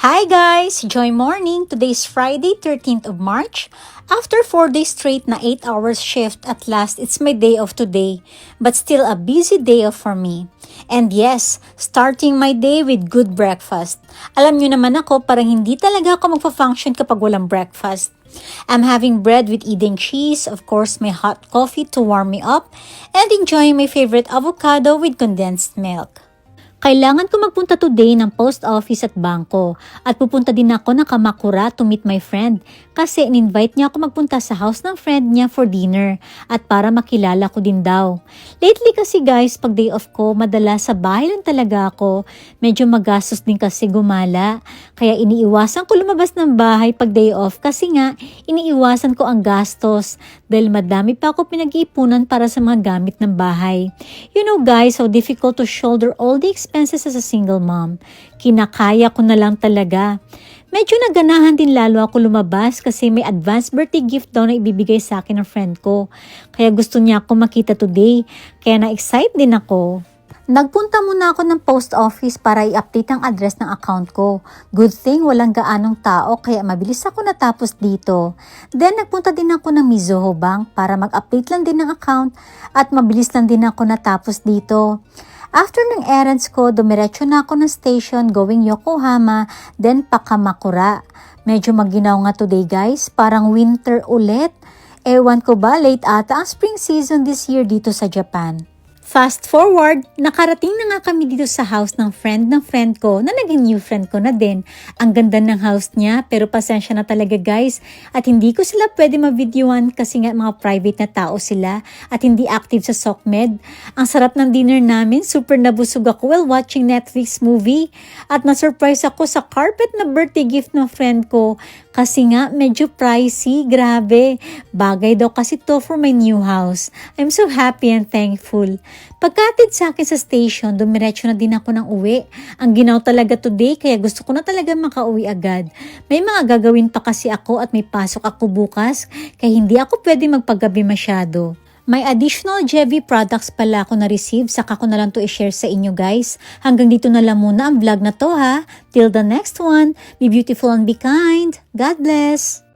Hi guys! Joy morning! Today is Friday, 13th of March. After 4 days straight na 8 hours shift, at last it's my day off today. But still a busy day off for me. And yes, starting my day with good breakfast. Alam nyo naman ako, parang hindi talaga ako magpa-function kapag walang breakfast. I'm having bread with Eden cheese, of course my hot coffee to warm me up, and enjoying my favorite avocado with condensed milk. Kailangan ko magpunta today ng post office at bangko at pupunta din ako ng Kamakura to meet my friend kasi in-invite niya ako magpunta sa house ng friend niya for dinner at para makilala ko din daw. Lately kasi guys, pag day off ko, madalas sa bahay lang talaga ako. Medyo magastos din kasi gumala. Kaya iniiwasan ko lumabas ng bahay pag day off kasi nga iniiwasan ko ang gastos dahil madami pa ako pinag-iipunan para sa mga gamit ng bahay. You know guys, how difficult to shoulder all the expenses as a single mom. Kinakaya ko na lang talaga. Medyo naganahan din lalo ako lumabas kasi may advance birthday gift daw na ibibigay sa akin ng friend ko. Kaya gusto niya ako makita today. Kaya na-excite din ako. Nagpunta muna ako ng post office para i-update ang address ng account ko. Good thing walang gaanong tao kaya mabilis ako natapos dito. Then nagpunta din ako ng Mizuho Bank para mag-update lang din ng account at mabilis lang din ako natapos dito. After ng errands ko, dumiretso na ako ng station going Yokohama, then pa Kamakura. Medyo maginaw nga today guys, parang winter ulit. Ewan ko ba, late ata ang spring season this year dito sa Japan. Fast forward, nakarating na nga kami dito sa house ng friend ko na naging new friend ko na din. Ang ganda ng house niya pero pasensya na talaga guys at hindi ko sila pwede ma-videoan kasi nga mga private na tao sila at hindi active sa SOCMED. Ang sarap ng dinner namin, super nabusog ako while watching Netflix movie at na-surprise ako sa carpet na birthday gift ng friend ko kasi nga medyo pricey, grabe. Bagay daw kasi to for my new house. I'm so happy and thankful. Pagkatid sa akin sa station, dumiretso na din ako ng uwi. Ang ginaw talaga today kaya gusto ko na talaga makauwi agad. May mga gagawin pa kasi ako at may pasok ako bukas kaya hindi ako pwede magpagabi masyado. May additional JV products pala ako na-receive, saka ko na lang to i-share sa inyo guys. Hanggang dito na lang muna ang vlog na to ha. Till the next one, be beautiful and be kind. God bless!